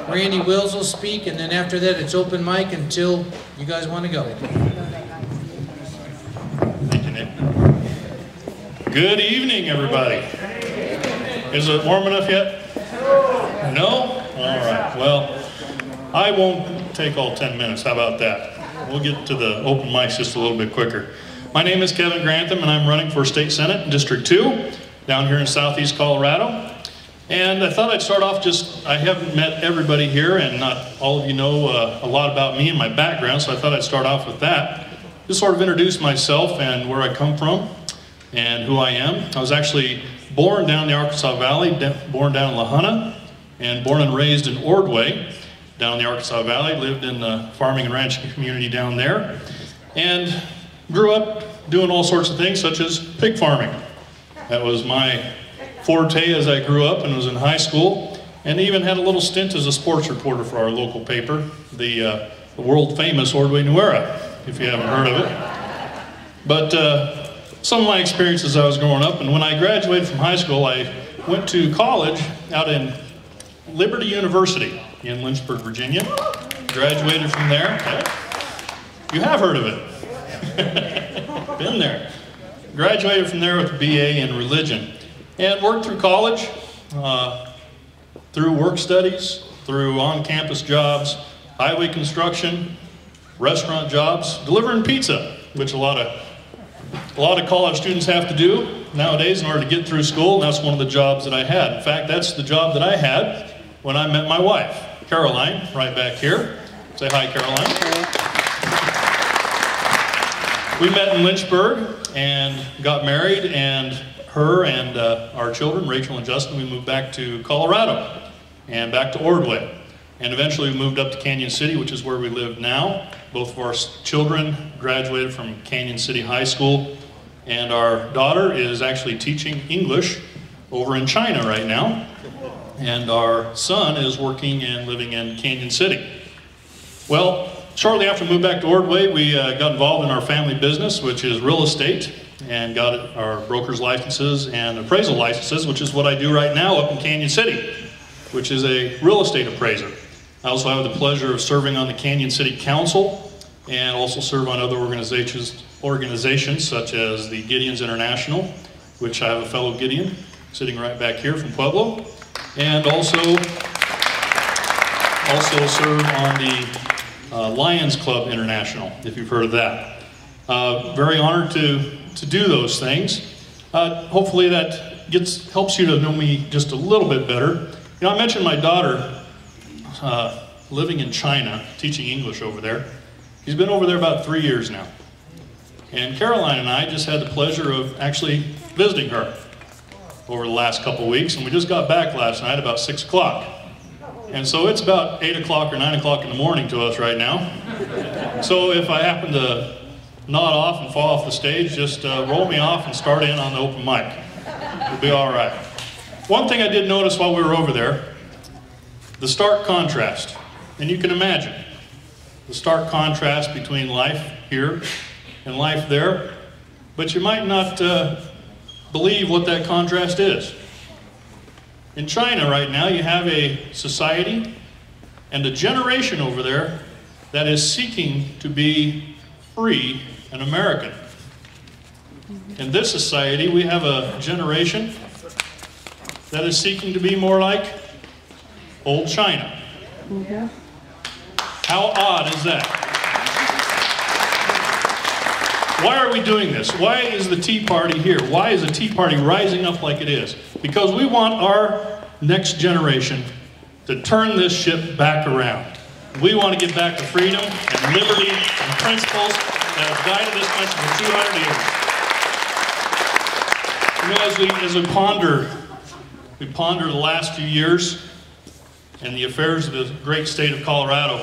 Randy Wills will speak, and then after that it's open mic until you guys want to go. Thank you, Nick. Good evening, everybody. Is it warm enough yet? No? All right. Well, I won't take all 10 minutes. How about that? We'll get to the open mics just a little bit quicker. My name is Kevin Grantham, and I'm running for State Senate in District 2 down here in southeast Colorado. And I thought I'd start off I haven't met everybody here, and not all of you know a lot about me and my background, so I thought I'd start off with that. Just sort of introduce myself and where I come from and who I am. I was actually born down the Arkansas Valley, born down in La Junta, and born and raised in Ordway, down the Arkansas Valley. Lived in the farming and ranching community down there, and grew up doing all sorts of things, such as pig farming. That was my forte as I grew up and was in high school, and even had a little stint as a sports reporter for our local paper, the world famous Ordway New Era, if you haven't heard of it. But some of my experiences as I was growing up, and when I graduated from high school, I went to college out in Liberty University in Lynchburg, Virginia. Graduated from there. You have heard of it. Been there. Graduated from there with a BA in religion. And worked through college, through work studies, through on-campus jobs, highway construction, restaurant jobs, delivering pizza, which a lot of college students have to do nowadays in order to get through school, and that's one of the jobs that I had. In fact, that's the job that I had when I met my wife, Caroline, right back here. Say hi, Caroline. We met in Lynchburg and got married, and her and our children, Rachel and Justin, we moved back to Colorado and back to Ordway. And eventually we moved up to Canyon City, which is where we live now. Both of our children graduated from Canyon City High School, and our daughter is actually teaching English over in China right now. And our son is working and living in Canyon City. Well, shortly after we moved back to Ordway, we got involved in our family business, which is real estate, and got our broker's licenses and appraisal licenses, which is what I do right now up in Canyon City, which is a real estate appraiser. I also have the pleasure of serving on the Canyon City Council, and also serve on other organizations such as the Gideon's International, which I have a fellow Gideon sitting right back here from Pueblo, and also serve on the Lions Club International, if you've heard of that. Very honored to do those things. Hopefully that helps you to know me just a little bit better. You know, I mentioned my daughter living in China, teaching English over there. She's been over there about 3 years now. And Caroline and I just had the pleasure of actually visiting her over the last couple weeks, and we just got back last night about 6 o'clock. And so it's about 8 o'clock or 9 o'clock in the morning to us right now. So if I happen to nod off and fall off the stage, just roll me off and start in on the open mic. It'll be all right. One thing I did notice while we were over there, the stark contrast. And you can imagine the stark contrast between life here and life there, but you might not believe what that contrast is. In China right now, you have a society and a generation over there that is seeking to be free and American. In this society, we have a generation that is seeking to be more like old China. Mm-hmm. How odd is that? Why are we doing this? Why is the Tea Party here? Why is the Tea Party rising up like it is? Because we want our next generation to turn this ship back around. We want to get back to freedom and liberty and principles that have guided this country for 200 years. You know, as we ponder the last few years and the affairs of the great state of Colorado,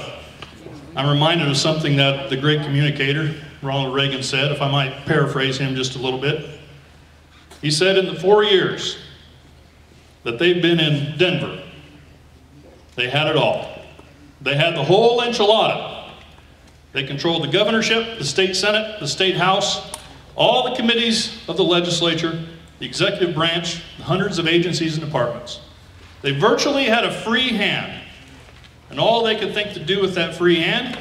I'm reminded of something that the great communicator, Ronald Reagan, said, if I might paraphrase him just a little bit. He said in the 4 years that they've been in Denver, they had it all. They had the whole enchilada. They controlled the governorship, the state senate, the state house, all the committees of the legislature, the executive branch, the hundreds of agencies and departments. They virtually had a free hand And all they could think to do with that free hand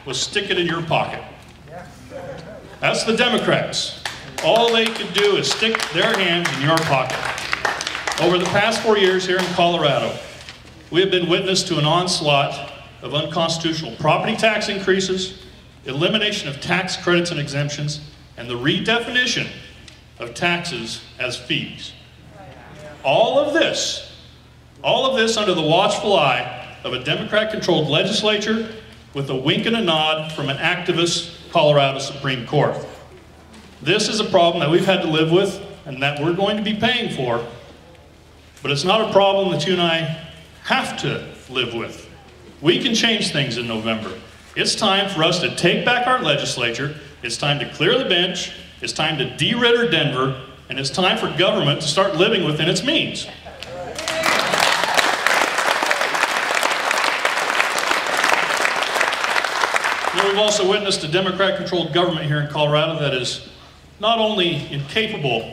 was stick it in your pocket. That's the Democrats. All they could do is stick their hands in your pocket. Over the past 4 years here in Colorado, we have been witness to an onslaught of unconstitutional property tax increases, elimination of tax credits and exemptions, and the redefinition of taxes as fees. All of this under the watchful eye of a Democrat-controlled legislature with a wink and a nod from an activist Colorado Supreme Court. This is a problem that we've had to live with and that we're going to be paying for, but it's not a problem that you and I have to live with. We can change things in November. It's time for us to take back our legislature. It's time to clear the bench. It's time to de-Ritter Denver. And it's time for government to start living within its means. We've also witnessed a Democrat-controlled government here in Colorado that is not only incapable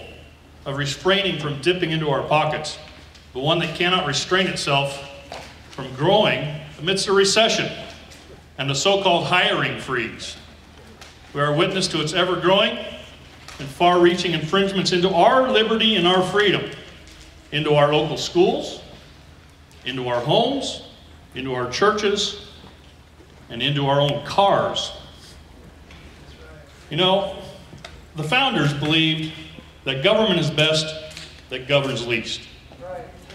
of refraining from dipping into our pockets, but one that cannot restrain itself from growing amidst a recession and the so-called hiring freeze. We are witness to its ever-growing and far-reaching infringements into our liberty and our freedom, into our local schools, into our homes, into our churches, and into our own cars. You know, the founders believed that government is best that governs least.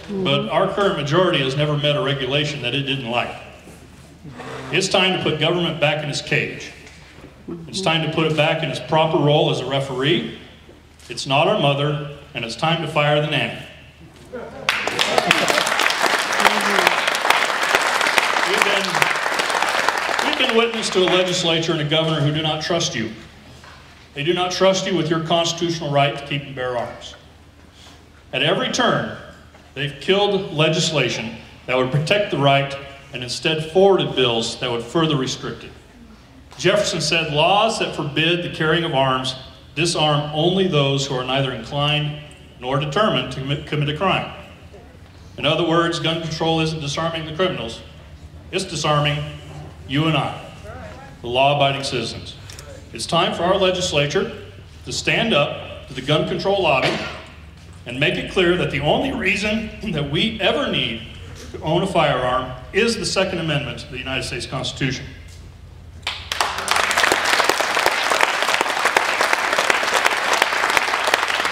But our current majority has never met a regulation that it didn't like. It's time to put government back in its cage. It's time to put it back in its proper role as a referee. It's not our mother, and it's time to fire the nanny. We've been witness to a legislature and a governor who do not trust you. They do not trust you with your constitutional right to keep and bear arms. At every turn, they've killed legislation that would protect the right and instead forwarded bills that would further restrict it. Jefferson said, "Laws that forbid the carrying of arms disarm only those who are neither inclined nor determined to commit a crime." In other words, gun control isn't disarming the criminals. It's disarming you and I, the law-abiding citizens. It's time for our legislature to stand up to the gun control lobby and make it clear that the only reason that we ever need to own a firearm is the Second Amendment to the United States Constitution.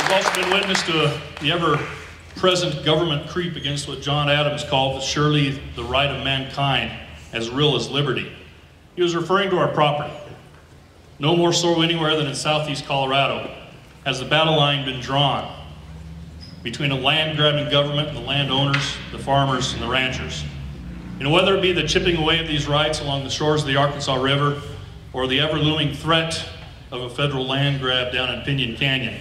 We've also been witness to the ever-present government creep against what John Adams called surely the right of mankind, as real as liberty. He was referring to our property. No more so anywhere than in southeast Colorado has the battle line been drawn between a land-grabbing government and the landowners, the farmers, and the ranchers. You know, whether it be the chipping away of these rights along the shores of the Arkansas River or the ever-looming threat of a federal land grab down in Pinyon Canyon,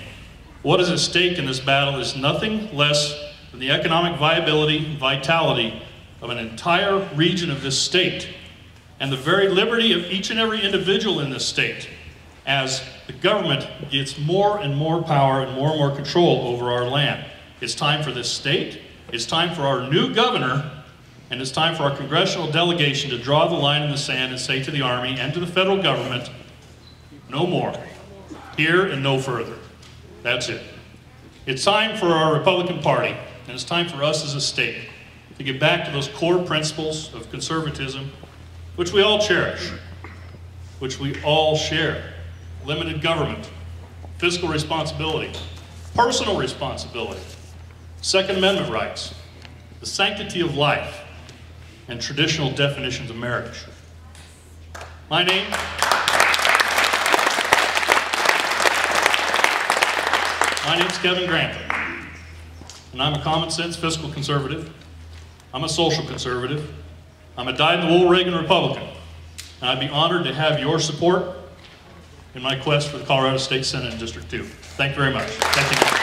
what is at stake in this battle is nothing less than the economic viability and vitality of an entire region of this state and the very liberty of each and every individual in this state as the government gets more and more power and more control over our land. It's time for this state, it's time for our new governor, and it's time for our congressional delegation to draw the line in the sand and say to the Army and to the federal government, no more, here and no further. That's it. It's time for our Republican Party, and it's time for us as a state to get back to those core principles of conservatism, which we all cherish, which we all share. Limited government, fiscal responsibility, personal responsibility, Second Amendment rights, the sanctity of life, and traditional definitions of marriage. My name's Kevin Grantham, and I'm a common sense fiscal conservative. I'm a social conservative. I'm a dyed-in-the-wool Reagan Republican, and I'd be honored to have your support in my quest for the Colorado State Senate in District 2. Thank you very much. Thank you.